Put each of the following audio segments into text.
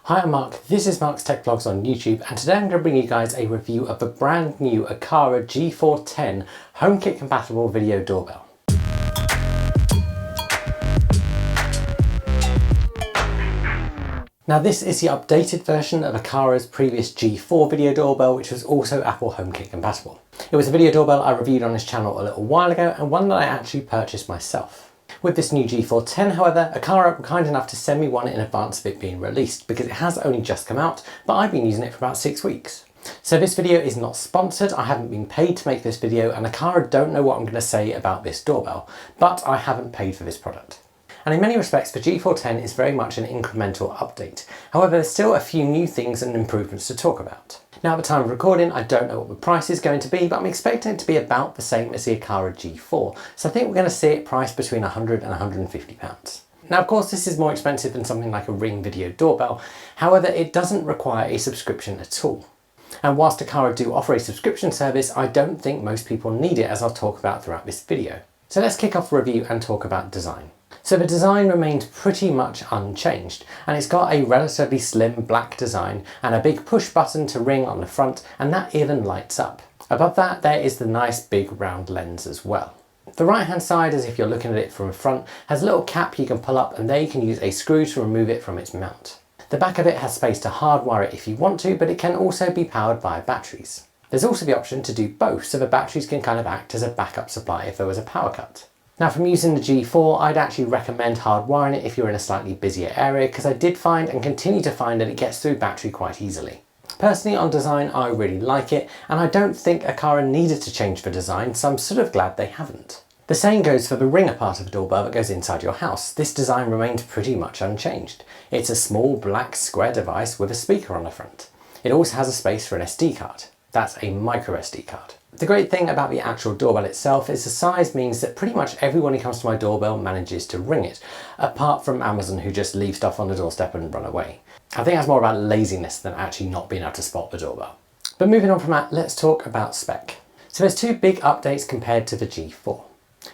Hi, I'm Mark, this is Mark's Tech Vlogs on YouTube, and today I'm going to bring you guys a review of the brand new Aqara G410 HomeKit compatible video doorbell. Now this is the updated version of Aqara's previous G4 video doorbell, which was also Apple HomeKit compatible. It was a video doorbell I reviewed on this channel a little while ago, and one that I actually purchased myself. With this new G410, however, Aqara were kind enough to send me one in advance of it being released because it has only just come out, but I've been using it for about 6 weeks. So this video is not sponsored, I haven't been paid to make this video, and Aqara don't know what I'm going to say about this doorbell, but I haven't paid for this product. And in many respects, the G410 is very much an incremental update. However, there's still a few new things and improvements to talk about. Now at the time of recording, I don't know what the price is going to be, but I'm expecting it to be about the same as the Aqara G4. So I think we're going to see it priced between £100 and £150. Now of course this is more expensive than something like a Ring video doorbell, however it doesn't require a subscription at all. And whilst Aqara do offer a subscription service, I don't think most people need it, as I'll talk about throughout this video. So let's kick off the review and talk about design. So the design remained pretty much unchanged, and it's got a relatively slim black design and a big push button to ring on the front, and that even lights up. Above that there is the nice big round lens as well. The right hand side, as if you're looking at it from the front, has a little cap you can pull up, and there you can use a screw to remove it from its mount. The back of it has space to hardwire it if you want to, but it can also be powered by batteries. There's also the option to do both, so the batteries can kind of act as a backup supply if there was a power cut. Now from using the G4, I'd actually recommend hardwiring it if you're in a slightly busier area, because I did find and continue to find that it gets through battery quite easily. Personally on design, I really like it, and I don't think Aqara needed to change the design, so I'm sort of glad they haven't. The same goes for the ringer part of the doorbell that goes inside your house. This design remained pretty much unchanged. It's a small black square device with a speaker on the front. It also has a space for an SD card. That's a micro SD card. The great thing about the actual doorbell itself is the size means that pretty much everyone who comes to my doorbell manages to ring it, apart from Amazon, who just leave stuff on the doorstep and run away. I think that's more about laziness than actually not being able to spot the doorbell. But moving on from that, let's talk about spec. So there's two big updates compared to the G4.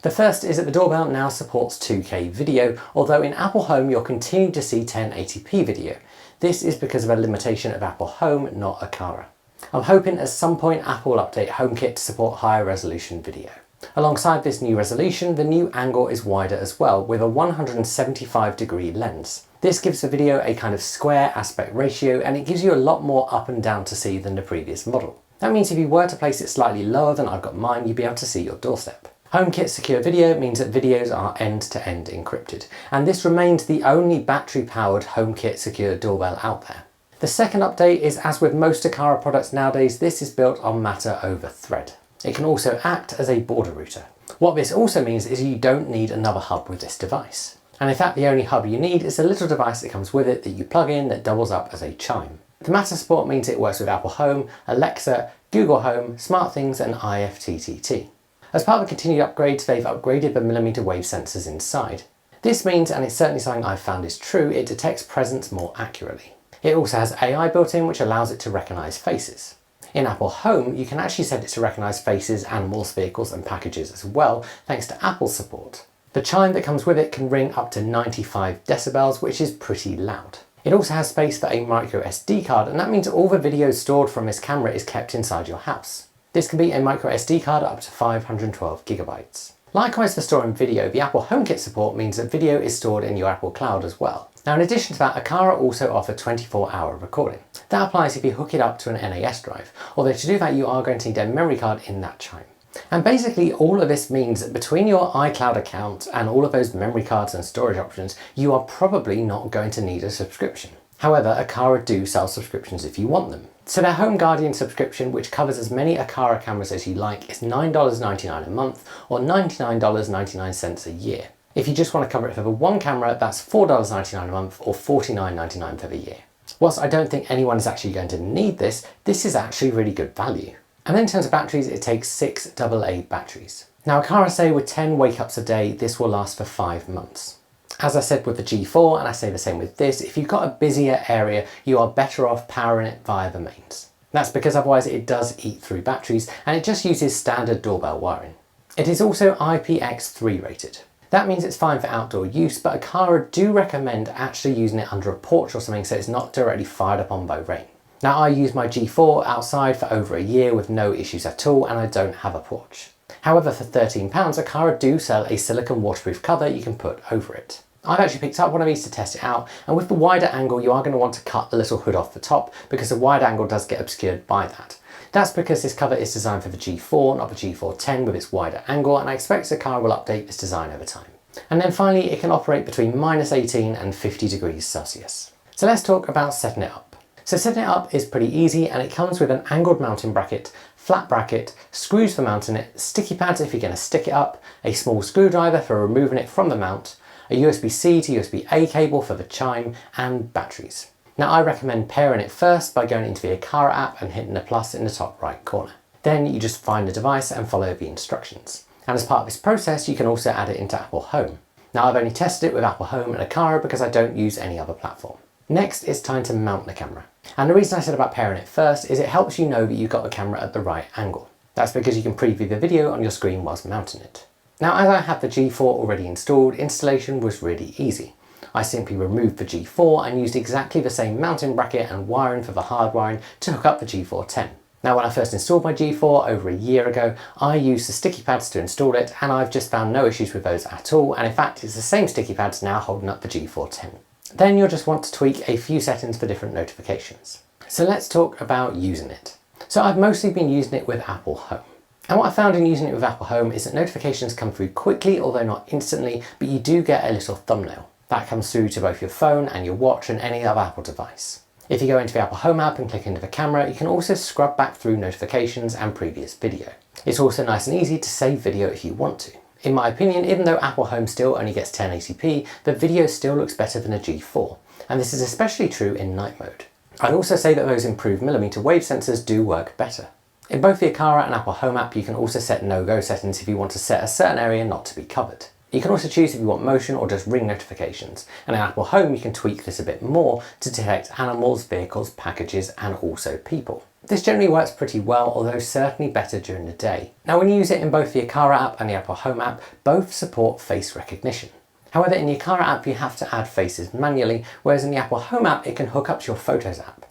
The first is that the doorbell now supports 2K video, although in Apple Home you'll continue to see 1080p video. This is because of a limitation of Apple Home, not Aqara. I'm hoping at some point Apple will update HomeKit to support higher resolution video. Alongside this new resolution, the new angle is wider as well, with a 175-degree lens. This gives the video a kind of square aspect ratio, and it gives you a lot more up and down to see than the previous model. That means if you were to place it slightly lower than I've got mine, you'd be able to see your doorstep. HomeKit Secure Video means that videos are end-to-end encrypted, and this remains the only battery-powered HomeKit Secure Doorbell out there. The second update is, as with most Aqara products nowadays, this is built on Matter over Thread. It can also act as a border router. What this also means is you don't need another hub with this device. And in fact the only hub you need is a little device that comes with it that you plug in that doubles up as a chime. The Matter support means it works with Apple Home, Alexa, Google Home, SmartThings and IFTTT. As part of the continued upgrades, they've upgraded the millimeter wave sensors inside. This means, and it's certainly something I've found is true, it detects presence more accurately. It also has AI built in, which allows it to recognise faces. In Apple Home, you can actually set it to recognise faces, animals, vehicles and packages as well, thanks to Apple's support. The chime that comes with it can ring up to 95 decibels, which is pretty loud. It also has space for a micro SD card, and that means all the video stored from this camera is kept inside your house. This can be a micro SD card up to 512 gigabytes. Likewise for storing video, the Apple HomeKit support means that video is stored in your Apple Cloud as well. Now in addition to that, Aqara also offer 24-hour recording. That applies if you hook it up to an NAS drive, although to do that you are going to need a memory card in that chime. And basically all of this means that between your iCloud account and all of those memory cards and storage options, you are probably not going to need a subscription. However, Aqara do sell subscriptions if you want them. So their Home Guardian subscription, which covers as many Aqara cameras as you like, is $9.99 a month or $99.99 a year. If you just want to cover it for the one camera, that's $4.99 a month or $49.99 for the year. Whilst I don't think anyone is actually going to need this, this is actually really good value. And then in terms of batteries, it takes 6 AA batteries. Now Aqara say with 10 wake-ups a day, this will last for 5 months. As I said with the G4, and I say the same with this, if you've got a busier area, you are better off powering it via the mains. That's because otherwise it does eat through batteries, and it just uses standard doorbell wiring. It is also IPX3 rated. That means it's fine for outdoor use, but Aqara do recommend actually using it under a porch or something so it's not directly fired up on by rain. Now, I use my G4 outside for over a year with no issues at all, and I don't have a porch. However, for £13, Aqara do sell a silicone waterproof cover you can put over it. I've actually picked up one of these to test it out, and with the wider angle you are going to want to cut the little hood off the top because the wide angle does get obscured by that. That's because this cover is designed for the G4, not the G410 with its wider angle, and I expect Aqara will update this design over time. And then finally, it can operate between -18 and 50 degrees Celsius. So let's talk about setting it up. So setting it up is pretty easy, and it comes with an angled mounting bracket, flat bracket, screws for mounting it, sticky pads if you're going to stick it up, a small screwdriver for removing it from the mount, a USB-C to USB-A cable for the chime, and batteries. Now, I recommend pairing it first by going into the Aqara app and hitting the plus in the top right corner. Then you just find the device and follow the instructions. And as part of this process, you can also add it into Apple Home. Now, I've only tested it with Apple Home and Aqara because I don't use any other platform. Next, it's time to mount the camera. And the reason I said about pairing it first is it helps you know that you've got the camera at the right angle. That's because you can preview the video on your screen whilst mounting it. Now, as I have the G4 already installed, installation was really easy. I simply removed the G4 and used exactly the same mounting bracket and wiring for the hard wiring to hook up the G410. Now, when I first installed my G4 over a year ago, I used the sticky pads to install it, and I've just found no issues with those at all, and in fact it's the same sticky pads now holding up the G410. Then you'll just want to tweak a few settings for different notifications. So let's talk about using it. So I've mostly been using it with Apple Home. And what I found in using it with Apple Home is that notifications come through quickly, although not instantly, but you do get a little thumbnail. That comes through to both your phone and your watch and any other Apple device. If you go into the Apple Home app and click into the camera, you can also scrub back through notifications and previous video. It's also nice and easy to save video if you want to. In my opinion, even though Apple Home still only gets 1080p, the video still looks better than a G4, and this is especially true in night mode. I'd also say that those improved millimeter wave sensors do work better. In both the Aqara and Apple Home app, you can also set no-go settings if you want to set a certain area not to be covered. You can also choose if you want motion or just ring notifications, and in Apple Home you can tweak this a bit more to detect animals, vehicles, packages, and also people. This generally works pretty well, although certainly better during the day. Now, when you use it in both the Aqara app and the Apple Home app, both support face recognition. However, in the Aqara app you have to add faces manually, whereas in the Apple Home app it can hook up to your Photos app.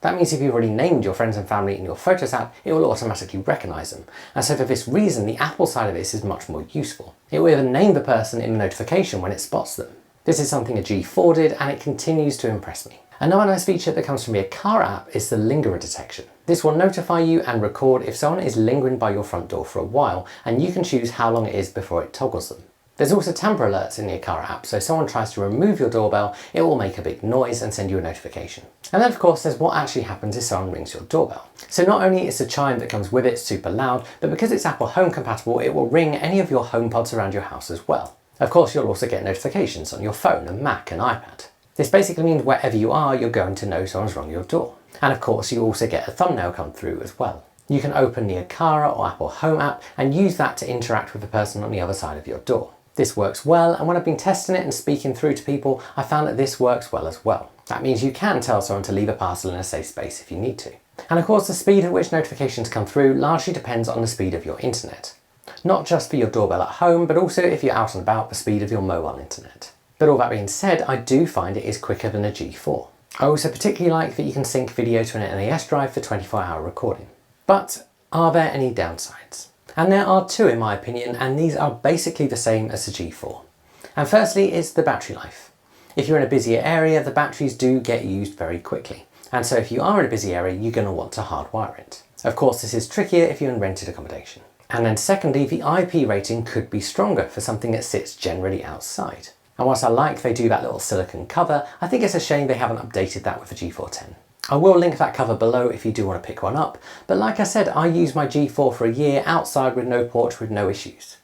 That means if you've already named your friends and family in your Photos app, it will automatically recognise them. And so for this reason, the Apple side of this is much more useful. It will even name the person in the notification when it spots them. This is something a G4 did, and it continues to impress me. Another nice feature that comes from the Aqara app is the lingerer detection. This will notify you and record if someone is lingering by your front door for a while, and you can choose how long it is before it toggles them. There's also tamper alerts in the Aqara app, so if someone tries to remove your doorbell, it will make a big noise and send you a notification. And then of course there's what actually happens if someone rings your doorbell. So not only is the chime that comes with it super loud, but because it's Apple Home compatible, it will ring any of your HomePods around your house as well. Of course, you'll also get notifications on your phone and Mac and iPad. This basically means wherever you are, you're going to know someone's rung your door. And of course, you also get a thumbnail come through as well. You can open the Aqara or Apple Home app and use that to interact with the person on the other side of your door. This works well, and when I've been testing it and speaking through to people, I found that this works well as well. That means you can tell someone to leave a parcel in a safe space if you need to. And of course, the speed at which notifications come through largely depends on the speed of your internet. Not just for your doorbell at home, but also if you're out and about, the speed of your mobile internet. But all that being said, I do find it is quicker than a G4. I also particularly like that you can sync video to an NAS drive for 24-hour recording. But are there any downsides? And there are two in my opinion, and these are basically the same as the G4. And firstly, it's the battery life. If you're in a busier area, the batteries do get used very quickly. And so if you are in a busy area, you're going to want to hardwire it. Of course, this is trickier if you're in rented accommodation. And then secondly, the IP rating could be stronger for something that sits generally outside. And whilst I like they do that little silicone cover, I think it's a shame they haven't updated that with the G410. I will link that cover below if you do want to pick one up, but like I said, I use my G4 for a year outside with no porch with no issues.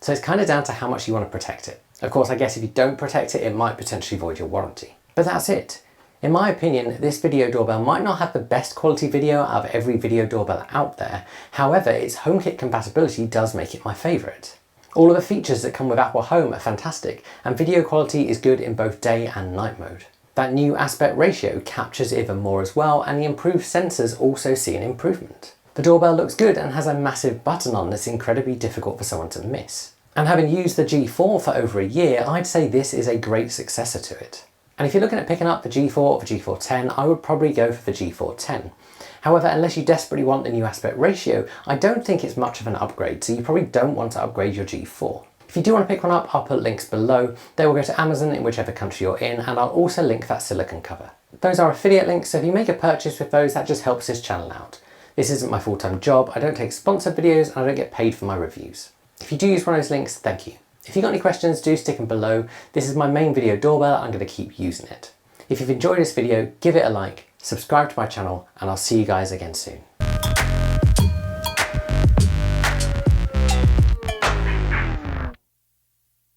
So it's kind of down to how much you want to protect it. Of course, I guess if you don't protect it, it might potentially void your warranty. But that's it. In my opinion, this video doorbell might not have the best quality video out of every video doorbell out there. However, its HomeKit compatibility does make it my favourite. All of the features that come with Apple Home are fantastic, and video quality is good in both day and night mode. That new aspect ratio captures even more as well, and the improved sensors also see an improvement. The doorbell looks good and has a massive button on that's incredibly difficult for someone to miss. And having used the G4 for over a year, I'd say this is a great successor to it. And if you're looking at picking up the G4 or the G410, I would probably go for the G410. However, unless you desperately want the new aspect ratio, I don't think it's much of an upgrade, so you probably don't want to upgrade your G4. If you do want to pick one up, I'll put links below. They will go to Amazon in whichever country you're in, and I'll also link that silicone cover. Those are affiliate links, so if you make a purchase with those, that just helps this channel out. This isn't my full-time job, I don't take sponsored videos, and I don't get paid for my reviews. If you do use one of those links, thank you. If you've got any questions, do stick them below. This is my main video doorbell, I'm going to keep using it. If you've enjoyed this video, give it a like, subscribe to my channel, and I'll see you guys again soon.